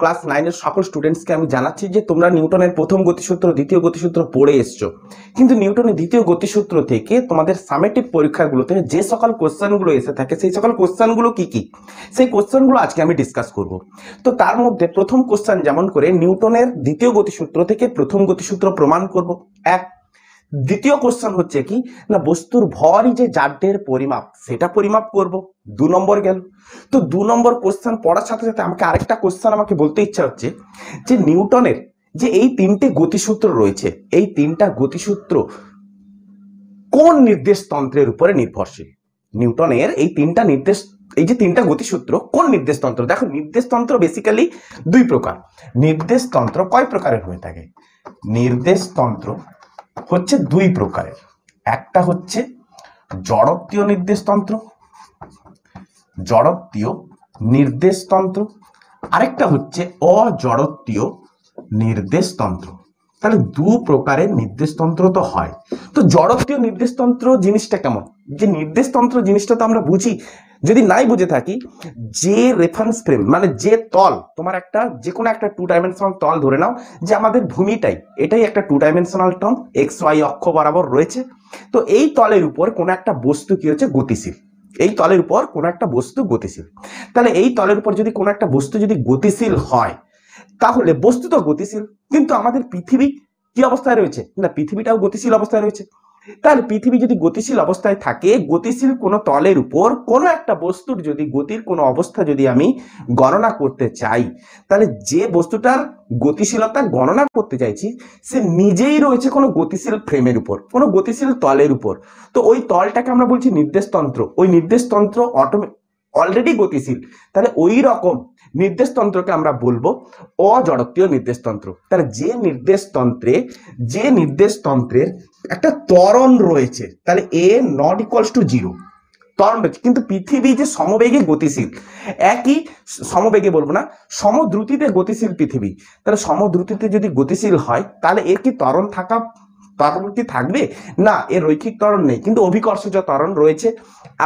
Class 9 এর সকল স্টুডেন্টসকে আমি জানাচ্ছি যে তোমরা নিউটনের প্রথম গতিসূত্র দ্বিতীয় গতিসূত্র পড়ে এসছো, কিন্তু নিউটনের দ্বিতীয় গতিসূত্র থেকে তোমাদের সামেটিভ পরীক্ষাগুলোতে যে সকল কোশ্চেনগুলো এসে থাকে সেই সকল কোশ্চেনগুলো কি কি সেই কোশ্চেনগুলো আজকে আমি ডিসকাস করব। তো তার মধ্যে প্রথম কোশ্চেন যেমন করে নিউটনের দ্বিতীয় গতিসূত্র থেকে প্রথম গতিসূত্র প্রমাণ করব এক। দ্বিতীয় কোশ্চেন হচ্ছে কি না বস্তুর ভরই যে জাড্যের পরিমাপ সেটা পরিমাপ করব। 2 নম্বর গেল। তো 2 নম্বর কোশ্চেন পড়ার সাথে সাথে আমাকে আরেকটা কোশ্চেন আমাকে বলতে ইচ্ছা হচ্ছে যে নিউটনের যে এই তিনটে গতিসূত্র রয়েছে এই তিনটা গতিসূত্র কোন নির্দেশ তন্ত্রের উপরে নির্ভরশীল। নিউটনের এই যে তিনটা গতিসূত্র কোন নির্দেশ তন্ত্র। দেখো নির্দেশ তন্ত্র বেসিক্যালি দুই প্রকার। নির্দেশ তন্ত্র কয় প্রকারের হয়ে থাকে? নির্দেশ তন্ত্র হচ্ছে দুই প্রকারের। একটা হচ্ছে জড়ত্বীয় নির্দেশতন্ত্র, জড়ত্বীয় নির্দেশতন্ত্র, আরেকটা হচ্ছে অজড়ত্বীয় নির্দেশতন্ত্র। তাহলে দু প্রকারের নির্দেশতন্ত্র তো হয়। তো জড়ত্বীয় নির্দেশতন্ত্র জিনিসটা কেমন? যে নির্দেশতন্ত্র জিনিসটা তো আমরা বুঝি, যদি নাই বুঝে থাকি, যে রেফারেন্স ফ্রেম মানে যে তল, তোমার একটা যে কোনো একটা 2 ডাইমেনশনাল তল ধরে নাও যে আমাদের ভূমিটাই এটাই একটা 2 ডাইমেনশনাল টর্ম, এক্স ওয়াই অক্ষ বরাবর রয়েছে। তো এই তলের উপর কোনো একটা বস্তু কি হচ্ছে গতিশীল। এই তলের উপর কোনো একটা বস্তু গতিশীল। তাহলে এই তলের উপর যদি কোনো একটা বস্তু যদি গতিশীল হয় তাহলে বস্তু তো গতিশীল, কিন্তু আমাদের পৃথিবী কি অবস্থায় রয়েছে? না পৃথিবীটাও গতিশীল অবস্থায় রয়েছে। তাহলে পৃথিবী যদি গতিশীল অবস্থায় থাকে, গতিশীল কোনো তলের উপর কোনো একটা বস্তুর যদি গতির কোনো অবস্থা যদি আমি গণনা করতে চাই, তাহলে যে বস্তুটার গতিশীলতা গণনা করতে চাইছি সে নিজেই রয়েছে কোনো গতিশীল ফ্রেমের উপর, কোনো গতিশীল তলের উপর। তো ওই তলটাকে আমরা বলছি নির্দেশতন্ত্র। ওই নির্দেশতন্ত্র অলরেডি গতিশীল, তাহলে ওই রকম নির্দেশতন্ত্রকে আমরা বলবো অজড়ত্বীয় নির্দেশতন্ত্র। তাহলে যে নির্দেশতন্ত্রের একটা ত্বরণ রয়েছে, তাহলে এ নট ইকুয়ালস টু 0 ত্বরণ রয়েছে, কিন্তু পৃথিবী যে সমবেগে গতিশীল, একই সমবেগে বলবো না, সমদ্রুতিতে গতিশীল পৃথিবী। তাহলে সমদ্রুতিতে যদি গতিশীল হয় তাহলে এর কি ত্বরণ কি থাকবে? না, এর রৈখিক ত্বরণ নেই, কিন্তু অভিকর্ষজ ত্বরণ রয়েছে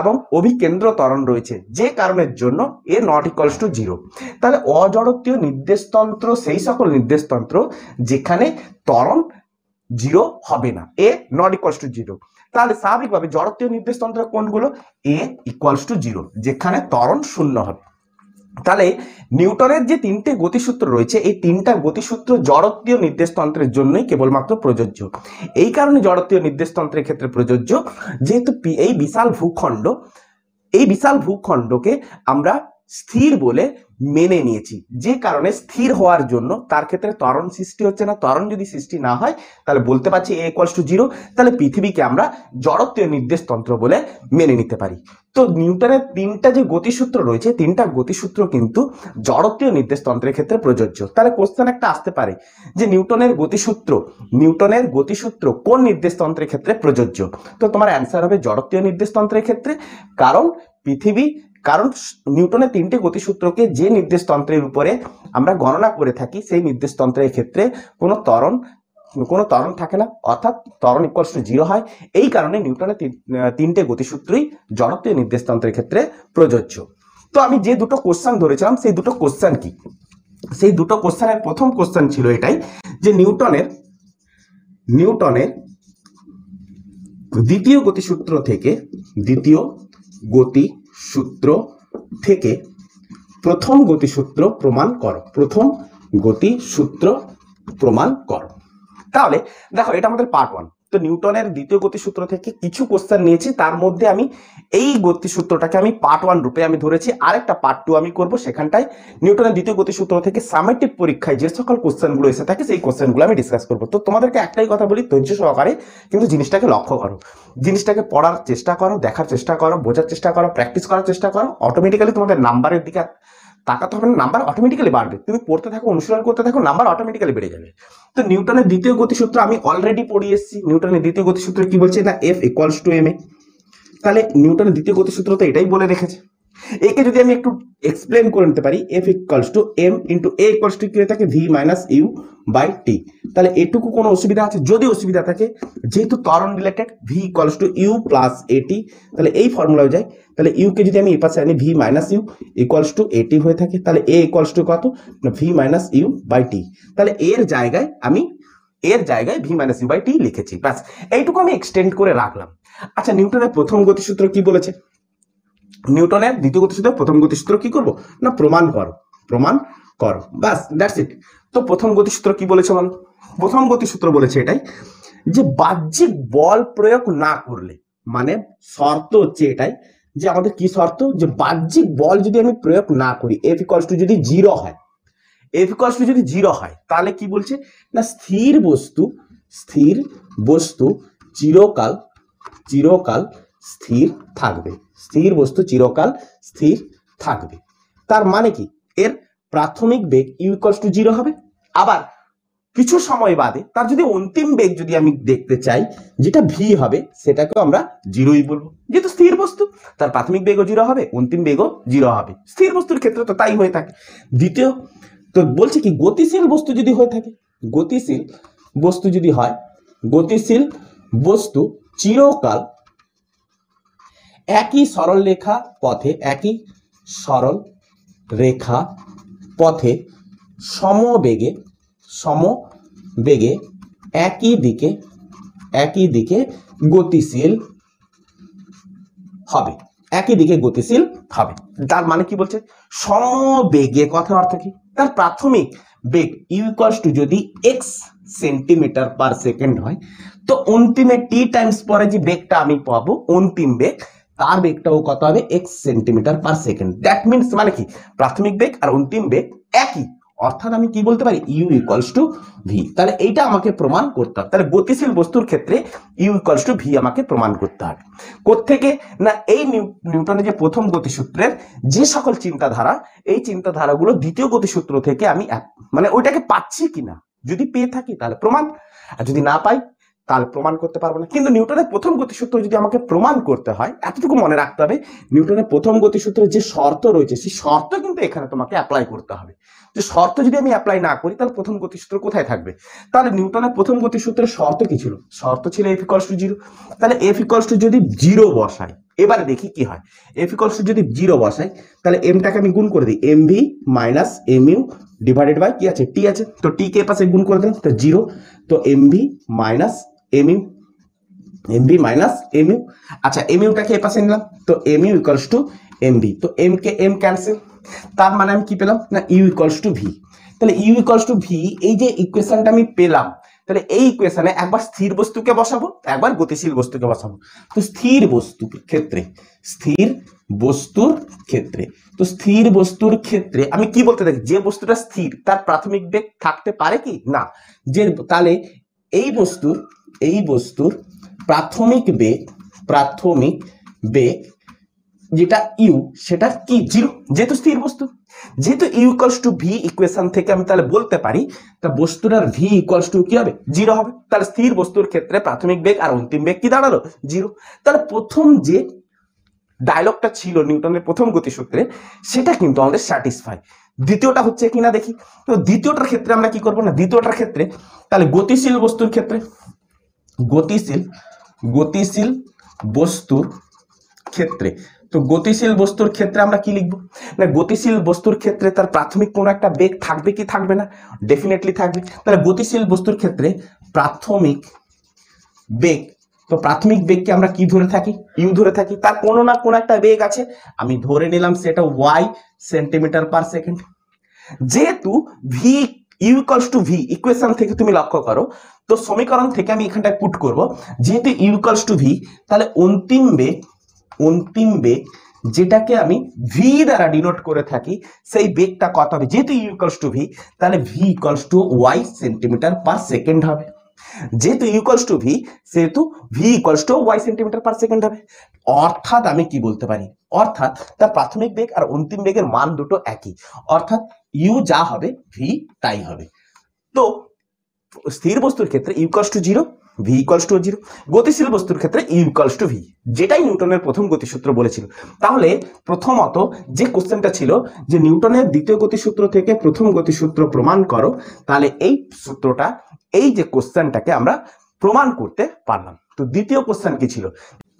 এবং অভিকেন্দ্র ত্বরণ রয়েছে, যে কারণের জন্য এ নট ইকুয়ালস টু 0। তাহলে অজড়ত্বীয় নির্দেশতন্ত্র সেই সকল নির্দেশতন্ত্র যেখানে ত্বরণ 0 হবে না, এ নট ইকুয়ালস টু 0। তাহলে স্বাভাবিকভাবে জড়ত্বীয় নির্দেশতন্ত্র কোনগুলো? এ ইকুয়ালস টু 0, যেখানে ত্বরণ 0 হবে। তাহলে নিউটনের যে তিনটে গতিসূত্র রয়েছে এই তিনটা গতিসূত্র জড়ত্বীয় নির্দেশতন্ত্রের জন্যই কেবলমাত্র প্রযোজ্য। এই কারণে জড়ত্বীয় নির্দেশতন্ত্রের ক্ষেত্রে প্রযোজ্য, যেহেতু এই বিশাল ভূখণ্ডকে আমরা স্থির বলে মেনে নিয়েছি, যে কারণে স্থির হওয়ার জন্য তার ক্ষেত্রে ত্বরণ সৃষ্টি হচ্ছে না। ত্বরণ যদি সৃষ্টি না হয় তাহলে বলতে পারছি এ ইকুয়ালস টু 0। তাহলে পৃথিবীকে আমরা জড়ত্বীয় নির্দেশতন্ত্র বলে মেনে নিতে পারি। তো নিউটনের তিনটা যে গতিসূত্র রয়েছে তিনটা গতিসূত্র কিন্তু জড়ত্বীয় নির্দেশতন্ত্রের ক্ষেত্রে প্রযোজ্য। তাহলে কোশ্চেন একটা আসতে পারে যে নিউটনের গতিসূত্র কোন নির্দেশতন্ত্রের ক্ষেত্রে প্রযোজ্য? তো তোমার অ্যান্সার হবে জড়ত্বীয় নির্দেশতন্ত্রের ক্ষেত্রে। কারণ নিউটনের তিনটে গতিসূত্রকে যে নির্দেশতন্ত্রের উপরে আমরা গণনা করে থাকি সেই নির্দেশতন্ত্রের ক্ষেত্রে কোনো ত্বরণ থাকে না, অর্থাৎ ত্বরণ ইকুয়ালস টু 0 হয়। এই কারণে নিউটনের তিনটে গতিসূত্রই জড়ত্বীয় নির্দেশতন্ত্রের ক্ষেত্রে প্রযোজ্য। তো আমি যে দুটো কোশ্চেন ধরেছিলাম সেই দুটো কোশ্চেন কি? সেই দুটো কোশ্চেনের প্রথম কোশ্চেন ছিল এটাই যে নিউটনের দ্বিতীয় গতিসূত্র থেকে প্রথম গতিসূত্র প্রমাণ করো। তাহলে দেখো এটা আমাদের পার্ট 1। তো নিউটনের দ্বিতীয় গতিসূত্র থেকে কিছু কোশ্চেন নিয়েছি, তার মধ্যে আমি এই গতিসূত্রটাকে আমি পার্ট 1 রূপে আমি ধরেছি, আরেকটা পার্ট 2 আমি করব, সেখানটায় নিউটনের দ্বিতীয় গতিসূত্র থেকে সামেটিভ পরীক্ষায় যে সকল কোশ্চেনগুলো এসে থাকে সেই কোশ্চেনগুলো আমি ডিসকাস করব। তো তোমাদেরকে একটাই কথা বলি, ধৈর্য সহকারে কিন্তু জিনিসটাকে লক্ষ্য করো, জিনিসটাকে পড়ার চেষ্টা করো, দেখার চেষ্টা করো, বোঝার চেষ্টা করো, প্র্যাকটিস করার চেষ্টা করো। অটোমেটিক্যালি তোমাদের নাম্বারের দিকে তাকাতে হবে না, নাম্বার অটোমেটিক্যালি বাড়বে। তুমি পড়তে থাকো, অনুশীলন করতে থাকো, নাম্বার অটোমেটিক্যালি বেড়ে যাবে। তো নিউটনের দ্বিতীয় গতিসূত্র আমি অলরেডি পড়ে এসেছি। নিউটনের দ্বিতীয় গতিসূত্র কি বলছে? না F equals to M A. তাহলে নিউটনের দ্বিতীয় গতিসূত্র তো এটাই বলে রেখেছে। একে যদি আমি একটু এক্সপ্লেন করে নিতে পারি, F equals to M into A equals to কি হয়ে থাকে, V minus U by T. তাহলে এটুকু কোনো অসুবিধা আছে? যদি অসুবিধা থাকে, যেহেতু ত্বরণ রিলেটেড, V equals to U plus A T, তাহলে এই ফর্মুলায় যাই, তাহলে ইউকে যদি আমি এই পাশে আনি, V minus U equals to A T হয়ে থাকে, তাহলে এ ইকুয়ালস টু কত, V minus U by T. তাহলে এর জায়গায় V minus U by T লিখেছি, ব্যাস এইটুকু আমি এক্সটেন্ড করে রাখলাম। আচ্ছা, নিউটনের প্রথম গতিসূত্র কি বলেছে? নিউটনের দ্বিতীয় গতিসূত্র প্রথম গতিসূত্র কি করব না, প্রমাণ করো, বাস দ্যাটস ইট। তো প্রথম গতিসূত্র কি বলেছে বলো? প্রথম গতিসূত্র বলেছে এটাই যে বাহ্যিক বল প্রয়োগ না করলে, মানে শর্ত হচ্ছে এটাই যে আমাদের কি শর্ত, যে বাহ্যিক বল যদি আমি প্রয়োগ না করি, এফ ইকুয়ালস টু যদি জিরো হয়, তাহলে কি বলছে না, স্থির বস্তু চিরকাল স্থির থাকবে। তার মানে কি, এর প্রাথমিক বেগ ইউ ইকুয়ালস টু জিরো হবে। আবার কিছু সময় বাদে তার যদি অন্তিম বেগ যদি আমি দেখতে চাই, যেটা ভি হবে, সেটাকেও আমরা জিরোই বলবো। যেহেতু স্থির বস্তু, তার প্রাথমিক বেগও জিরো হবে, অন্তিম বেগও জিরো হবে। স্থির বস্তুর ক্ষেত্রে তো তাই হয়ে থাকে। দ্বিতীয় তো বলছে কি, গতিশীল বস্তু যদি হয়ে থাকে, গতিশীল বস্তু চিরকাল একই সরল রেখা পথে সমবেগে একই দিকে গতিশীল হবে। তার মানে কি বলছে, সমবেগে, কথার অর্থ কি, তার প্রাথমিক বেগ ইউ ইকুয়ালস টু যদি এক্স সেন্টিমিটার পার সেকেন্ড হয়, তো অন্তিমে টি টাইমস পরে যে বেগটা আমি পাবো, অন্তিম বেগ, তার বেগটাও কত হবে, x centimetre per second. That means মানে কি, প্রাথমিক বেগ আর অন্তিম বেগ একই, অর্থাৎ আমি কি বলতে পারি, ইউ ইকুয়ালস টু ভি। তাহলে এইটা আমাকে প্রমাণ করতে হবে। তাহলে গতিশীল বস্তুর ক্ষেত্রে ইউ ইকুয়ালস টু ভি আমাকে প্রমাণ করতে হবে। কোত্থেকে না, এই নিউটনের যে প্রথম গতিসূত্রের যে সকল চিন্তাধারা, এই চিন্তাধারাগুলো দ্বিতীয় গতিসূত্র থেকে আমি মানে ওইটাকে পাচ্ছি কিনা, যদি পেয়ে থাকি তাহলে প্রমাণ, আর যদি না পাই তাহলে প্রমাণ করতে পারবো না। কিন্তু নিউটনের প্রথম গতিসূত্র যদি আমাকে প্রমাণ করতে হয়, এতটুকু মনে রাখতে হবে, নিউটনের প্রথম গতিসূত্রের যে শর্ত রয়েছে, সেই শর্ত কিন্তু এখানে তোমাকে অ্যাপ্লাই করতে হবে। যে শর্ত যদি আমি অ্যাপ্লাই না করি, তাহলে প্রথম গতিসূত্র কোথায় থাকবে? তাহলে নিউটনের প্রথম গতিসূত্রের শর্ত কি ছিল? শর্ত ছিল এফ ইকুয়ালস টু জিরো। তাহলে এফ ইকুয়ালস টু যদি জিরো বসাই, এবারে দেখি কি হয়। এফ ইকুয়ালস টু যদি জিরো বসাই, তাহলে এমটাকে আমি গুণ করে দিই, M V minus M U divided by কি আছে, টি আছে, তো টি কে পাশে গুণ করে দিলাম, তো জিরো, তো M V minus M U, আচ্ছা এম ইউটাকে এ পাশে নিলাম, তো M U equals to M V, তো এম কে এম ক্যান্সেল, তার মানে আমি কি পেলাম না, ইউ ইকুয়ালস টু ভি। তাহলে ইউ ইকুয়ালস টু ভি, এই যে ইকুয়েশনটা আমি পেলাম, তাহলে এই ইকুয়েশনে একবার স্থির বস্তুকে বসাবো, একবার গতিশীল বস্তুকে বসাবো। তো স্থির বস্তুর ক্ষেত্রে আমি কি বলতে থাকি, যে বস্তুটা স্থির, তার প্রাথমিক বেগ থাকতে পারে কি না, যে তাহলে এই বস্তুর প্রাথমিক বেগ যেটা ইউ, সেটা কি জিরো, যেহেতু স্থির বস্তু। যেহেতু U equals to V equation থেকে আমি তাহলে বলতে পারি, তা বস্তুটার ভি ইকুয়ালস টু কি হবে, জিরো হবে। তাহলে স্থির বস্তুর ক্ষেত্রে প্রাথমিক বেগ আর অন্তিম বেগ কি দাঁড়ালো, জিরো। তাহলে প্রথম যে ডায়লগটা ছিল নিউটনের প্রথম গতিসূত্রে, সেটা কিন্তু আমাদের স্যাটিসফাই। দ্বিতীয়টা হচ্ছে কিনা দেখি। তো দ্বিতীয়টার ক্ষেত্রে আমরা কি করবো না, দ্বিতীয়টার ক্ষেত্রে তাহলে গতিশীল বস্তুর ক্ষেত্রে তো গতিশীল বস্তুর ক্ষেত্রে আমরা কি লিখবো না, গতিশীল বস্তুর ক্ষেত্রে তার প্রাথমিক কোনো একটা বেগ থাকবে কি থাকবে না, ডেফিনেটলি থাকবে। তাহলে গতিশীল বস্তুর ক্ষেত্রে প্রাথমিক বেগ, তো প্রাথমিক বেগকে আমরা কি ধরে থাকি, ইউ ধরে থাকি। তার কোনো না কোনো একটা বেগ আছে, আমি ধরে নিলাম সেটা ওয়াই সেন্টিমিটার পার সেকেন্ড। যেহেতু V U equals to V equation থেকে তুমি লক্ষ্য করো, তো সমীকরণ থেকে আমি এখানটায় পুট করব, যেহেতু ইউ ইকুয়ালস টু ভি, তাহলে অন্তিম বেগ যেটাকে আমি ভি দ্বারা ডিনোট করে থাকি, সেই বেগটা কত হবে, যেহেতু ইউ ইকুয়ালস টু ভি, তাহলে V equals to Y centimetre per second হবে। যেহেতু ইউ ইকুয়ালস টু ভি, সেহেতু V equals to Y centimetre per second হবে। অর্থাৎ আমি কি বলতে পারি, অর্থাৎ তার প্রাথমিক বেগ আর অন্তিম বেগের মান দুটো একই, অর্থাৎ ইউ যা হবে ভি তাই হবে। তো স্থির বস্তুর ক্ষেত্রে U equals to zero, V equals to 0। গতিশীল বস্তুর ক্ষেত্রে ইউ ইকুয়ালস টু ভি, যেটাই নিউটনের প্রথম গতিসূত্র বলেছিল। তাহলে প্রথমত যে কোশ্চেনটা ছিল যে নিউটনের দ্বিতীয় গতিসূত্র থেকে প্রথম গতিসূত্র প্রমাণ করো, তাহলে এই সূত্রটা, এই যে কোশ্চেনটাকে আমরা প্রমাণ করতে পারলাম। তো দ্বিতীয় কোশ্চেন কি ছিল?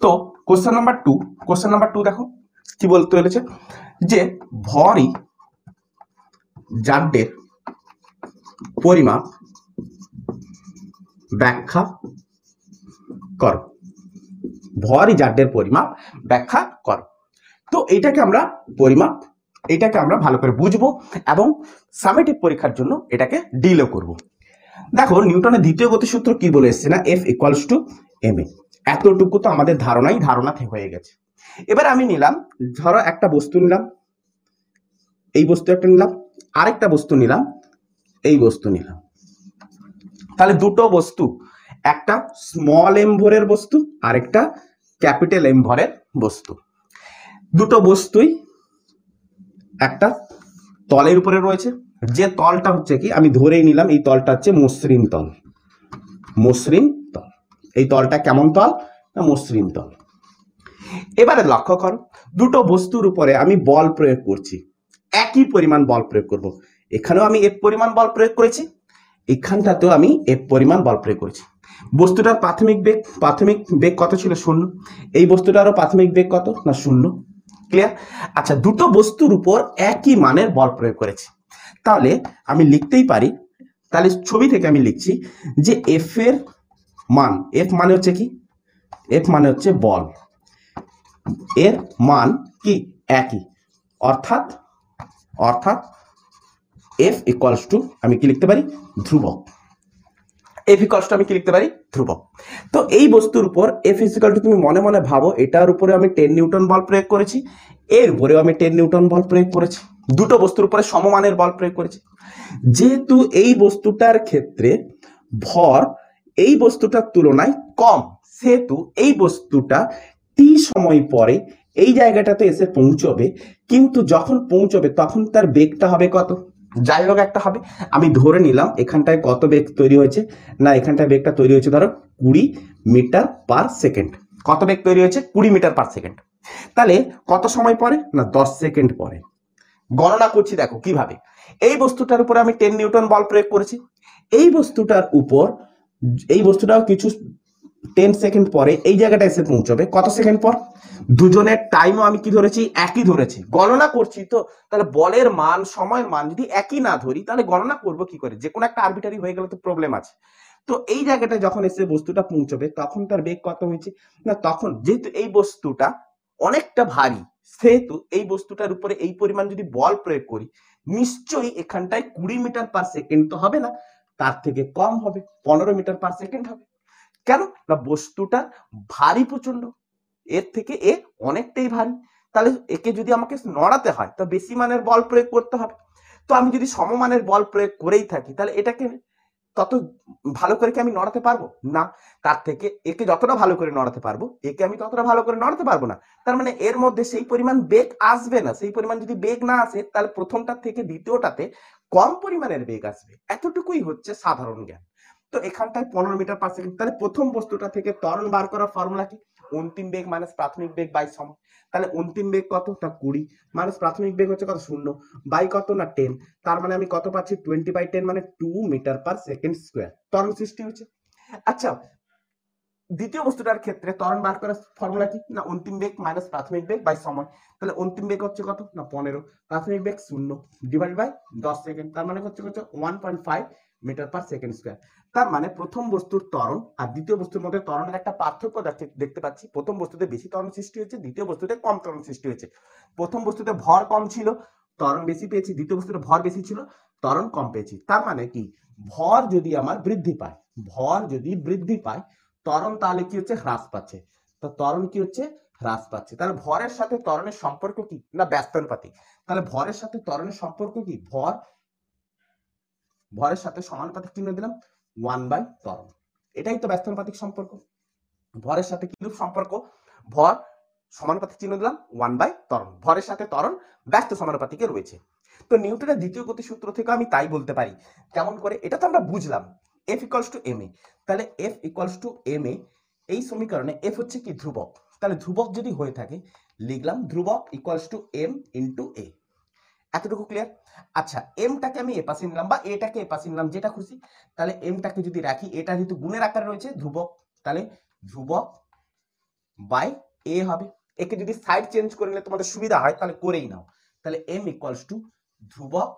তো কোশ্চেন নাম্বার 2 দেখো কি বলতে চলেছে, যে ভরই জাড্যের পরিমাপ ব্যাখ্যা করো। ভরই জাড্যের পরিমাপ ব্যাখ্যা করো। তো এটাকে আমরা ভালো করে বুঝবো এবং সামেটিভ পরীক্ষার জন্য এটাকে ডিলও করব। দেখো নিউটনের দ্বিতীয় গতিসূত্র কি বলে এসছে না, F equals to M A. এতটুকু তো আমাদের ধারণা হয়ে গেছে। এবার আমি নিলাম, ধরো একটা বস্তু নিলাম, এই বস্তু একটা নিলাম, আরেকটা বস্তু নিলাম, এই বস্তু নিলাম। তাহলে দুটো বস্তু, একটা স্মল এম ভরের বস্তু আর একটা ক্যাপিটাল এম ভরের বস্তু। দুটো বস্তুই একটা তলের উপরে রয়েছে, যে তলটা হচ্ছে কি, আমি ধরেই নিলাম এই তলটা হচ্ছে মসৃণ তল। এই তলটা কেমন তল না, মসৃণ তল। এবারে লক্ষ্য করো, দুটো বস্তুর উপরে আমি বল প্রয়োগ করছি, একই পরিমাণ বল প্রয়োগ করব। এখানেও আমি এফ পরিমাণ বল প্রয়োগ করেছি, এখানটাতেও আমি এফ পরিমাণ বল প্রয়োগ করেছি। বস্তুটার প্রাথমিক বেগ কত ছিল? 0। এই বস্তুটারও প্রাথমিক বেগ কত না, 0। ক্লিয়ার? আচ্ছা, দুটো বস্তুর উপর একই মানের বল প্রয়োগ করেছি, তাহলে আমি লিখতেই পারি, তাহলে ছবি থেকে আমি লিখছি যে এফ এর মান, এফ মানে হচ্ছে কি, এফ মানে হচ্ছে বল, এর মান কি একই, অর্থাৎ এফ ইকুয়ালস টু আমি কি লিখতে পারি, ধ্রুবক। এফ ইকুয়ালস টু আমি কি লিখতে পারি, ধ্রুবক। তো এই বস্তুর উপর এফ ইকুয়াল টু, তুমি মনে মনে ভাবো এটার উপরে আমি 10 নিউটন বল প্রয়োগ করেছি, এর উপরেও আমি 10 নিউটন বল প্রয়োগ করেছি, দুটো বস্তুর উপরে সমমানের বল প্রয়োগ করেছি। যেহেতু এই বস্তুটার ক্ষেত্রে ভর এই বস্তুটার তুলনায় কম, সেহেতু এই বস্তুটা টি সময় পরে এই জায়গাটাতে এসে পৌঁছবে, কিন্তু যখন পৌঁছবে তখন তার বেগটা হবে কত, যাই হোক একটা হবে। আমি ধরে নিলাম এখানটায় কত বেগ তৈরি হয়েছে না, এখানটায় বেগটা তৈরি হয়েছে ধরো 20 মিটার পার সেকেন্ড। কত বেগ তৈরি হয়েছে? 20 মিটার পার সেকেন্ড। তাহলে কত সময় পরে না, 10 সেকেন্ড পরে। গণনা করছি দেখো কিভাবে, এই বস্তুটার উপরে আমি 10 নিউটন বল প্রয়োগ করেছি, এই বস্তুটাও কিছু 10 সেকেন্ড পরে এই জায়গাটা এসে পৌঁছবে, কত সেকেন্ড পর? দুজনের টাইমও আমি কি ধরেছি, একই ধরেছি। গণনা করছি তো, তাহলে বলের মান, সময়ের মান যদি একই না ধরি তাহলে গণনা করব কি করে? যে কোনো একটা আরবিটারি হয়ে গেলে তো প্রবলেম আছে। তো এই জায়গাটা যখন এসে বস্তুটা পৌঁছবে তখন তার বেগ কত হয়েছে না, তখন যেহেতু এই বস্তুটা অনেকটা ভারী, সেহেতু এই বস্তুটার উপরে এই পরিমাণ যদি বল প্রয়োগ করি, নিশ্চয়ই এখানটায় 20 মিটার পার সেকেন্ড তো হবে না, তার থেকে কম হবে, 15 মিটার পার সেকেন্ড হবে। কেন না, বস্তুটা ভারী প্রচন্ড, এর থেকে এ অনেকটাই ভারী, তাহলে একে যদি আমাকে নড়াতে হয় তো বেশি মানের বল প্রয়োগ করতে হবে। তো আমি যদি সমমানের বল প্রয়োগ করেই থাকি তাহলে এটাকে তত ভালো করে কি আমি নড়াতে পারবো না, তার থেকে একে যতটা ভালো করে নড়াতে পারবো একে আমি ততটা ভালো করে নড়াতে পারবো না। তার মানে এর মধ্যে সেই পরিমাণ বেগ আসবে না, সেই পরিমাণ যদি বেগ না আসে তাহলে প্রথমটার থেকে দ্বিতীয়টাতে কম পরিমাণের বেগ আসবে। এতটুকুই হচ্ছে সাধারণ জ্ঞান। তো এখানটায় 15 মিটার পার সেকেন্ড, তাহলে প্রথম বস্তুটা থেকে ত্বরণ বার করার ফর্মুলা কি, অন্তিম বেগ মাইনাস প্রাথমিক বেগ বাই সময়। তাহলে অন্তিম বেগ কত না 20 মাইনাস প্রাথমিক বেগ হচ্ছে কত 0 বাই কত না 10, তার মানে আমি কত পাচ্ছি 20/10 মানে 2 মিটার পার সেকেন্ড স্কয়ার ত্বরণ সৃষ্টি হচ্ছে। আচ্ছা, দ্বিতীয় বস্তুটার ক্ষেত্রে ত্বরণ বার করার ফর্মুলা কি না, অন্তিম বেগ মাইনাস প্রাথমিক বেগ বাই সময়। তাহলে অন্তিম বেগ হচ্ছে কত না 15, প্রাথমিক বেগ 0 ডিভাইড বাই 10 সেকেন্ড, তার মানে হচ্ছে 1.5 মিটার পার সেকেন্ড স্কয়ার। তার মানে প্রথম বস্তুর ত্বরণ আর দ্বিতীয় বস্তুর মধ্যে ত্বরণের একটা পার্থক্য দেখতে পাচ্ছি। প্রথম বস্তুতে বেশি ত্বরণ সৃষ্টি হয়েছে, দ্বিতীয় বস্তুতে কম ত্বরণ সৃষ্টি হয়েছে। প্রথম বস্তুতে ভর কম ছিল, ত্বরণ বেশি পেয়েছি, দ্বিতীয় বস্তুতে ভর বেশি ছিল, ত্বরণ কম পেয়েছি। তার মানে কি, ভর যদি আমার বৃদ্ধি পায়, ত্বরণ তাহলে কি হচ্ছে, হ্রাস পাচ্ছে। তো ত্বরণ কি হচ্ছে, হ্রাস পাচ্ছে। তাহলে ভরের সাথে ত্বরণের সম্পর্ক কি না, ব্যস্তানুপাতিক। তাহলে ভরের সাথে ত্বরণের সম্পর্ক কি, ভরের সাথে সমানুপাতিক চিহ্ন দিলাম 1 বাই ত্বরণ, এটাই তো ব্যস্তানুপাতিক সম্পর্ক। ভরের সাথে কি সম্পর্ক, ভর সমানুপাতিক চিহ্ন দিলাম 1 বাই ত্বরণ, ভরের সাথে ত্বরণ ব্যস্ত সমানুপাতিকে রয়েছে। তো নিউটনের দ্বিতীয় গতিসূত্র থেকে আমি তাই বলতে পারি। কেমন করে, এটা তো আমরা বুঝলাম, F equals to M A, তাহলে F equals to M A, এই সমীকরণে এফ হচ্ছে কি ধ্রুবক, তাহলে ধ্রুবক যদি হয়ে থাকে লিখলাম ধ্রুবক ইকুয়ালস টু এম ইন্টু এ। এতটুকু ক্লিয়ার? আচ্ছা, এমটাকে আমি এ পাশে নিলাম বা এটাকে এ পাশে নিলাম, যেটা খুশি। তাহলে এমটাকে যদি রাখি, এটা যেহেতু গুণের আকারে রয়েছে ধ্রুবক, তাহলে ধ্রুবক বাই এ হবে। একে যদি সাইড চেঞ্জ করে নিলে তোমাদের সুবিধা হয় তাহলে করেই নাও। তাহলে এম ইকুয়ালস টু ধ্রুবক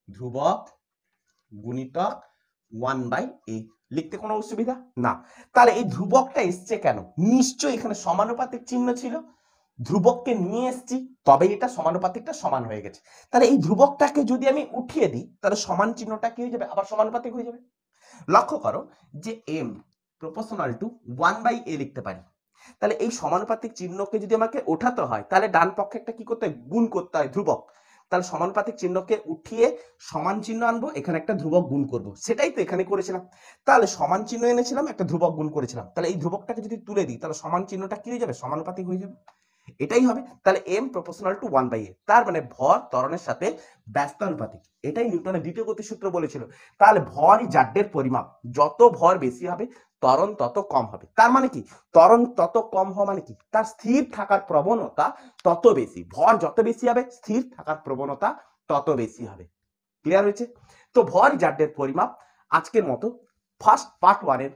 ধ্রুবক গুণিতক 1/a, লিখতে কোনো অসুবিধা না। তাহলে এই ধ্রুবকটা এসছে কেন? নিশ্চয়ই এখানে সমানুপাতিক চিহ্ন ছিল, ধ্রুবককে নিয়ে এসছি, তবে এটা সমানুপাতিকটা সমান হয়ে গেছে। তাহলে এই ধ্রুবকটাকে যদি আমি উঠিয়ে দিই তাহলে সমান চিহ্নটা কি হয়ে যাবে? আবার সমানুপাতিক হয়ে যাবে। লক্ষ্য করো যে এম প্রপোর্শনাল টু 1/a লিখতে পারি। তাহলে এই সমানুপাতিক চিহ্নকে যদি আমাকে ওঠাতে হয় তাহলে ডান পক্ষে একটা কি করতে হয়? গুণ করতে হয় ধ্রুবক। তাহলে সমানুপাতিক চিহ্নকে উঠিয়ে সমান চিহ্ন আনবো, এখানে একটা ধ্রুবক গুণ করব, সেটাই তো এখানে করেছিলাম। তাহলে সমান চিহ্ন এনেছিলাম, একটা ধ্রুবক গুণ করেছিলাম, তাহলে এই ধ্রুবকটাকে যদি তুলে দিই তাহলে সমান চিহ্নটা কি হয়ে যাবে? সমানুপাতিক হয়ে যাবে। এটাই হবে। তাহলে এম প্রপোর্শনাল টু 1/a, তার মানে ভর ত্বরণের সাথে ব্যস্তানুপাতিক। এটাই নিউটনের দ্বিতীয় গতিসূত্র বলেছিল। তাহলে ভরই জাড্যের পরিমাপ, যত ভর বেশি হবে ত্বরণ তত কম হবে। তার মানে কি? ত্বরণ তত কম হওয়া মানে কি? তার স্থির থাকার প্রবণতা তত বেশি। ভর যত বেশি হবে স্থির থাকার প্রবণতা তত বেশি হবে। ক্লিয়ার হয়েছে? তো ভর জাড্যের পরিমাপ আজকের মতো ফার্স্ট পার্ট 1 এর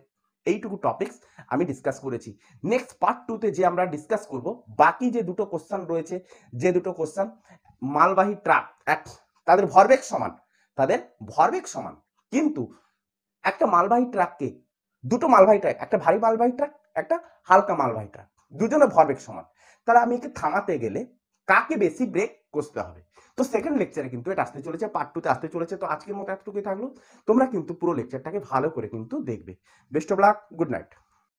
এইটুকু টপিকস আমি ডিসকাস করেছি। নেক্সট পার্ট 2 তে যে আমরা ডিসকাস করব বাকি যে দুটো কোশ্চেন রয়েছে, যে দুটো কোশ্চেন মালবাহী ট্রাক এক, তাদের ভরবেগ সমান, তাদের ভরবেগ সমান, কিন্তু একটা মালবাহী ট্রাককে, দুটো মালবাহী ট্রাক, একটা ভারী মালবাহী ট্রাক, একটা হালকা মালবাহী ট্রাক, দুজনের ভরবেগ সমান, তাহলে আমি একে থামাতে গেলে কাকে বেশি ব্রেক কষতে হবে? তো সেকেন্ড লেকচারে কিন্তু এটা আসতে চলেছে, পার্ট 2 তে আসতে চলেছে। তো আজকের মতো এতটুকুই থাকলো, তোমরা কিন্তু পুরো লেকচারটাকে ভালো করে কিন্তু দেখবে। Best of luck, good night.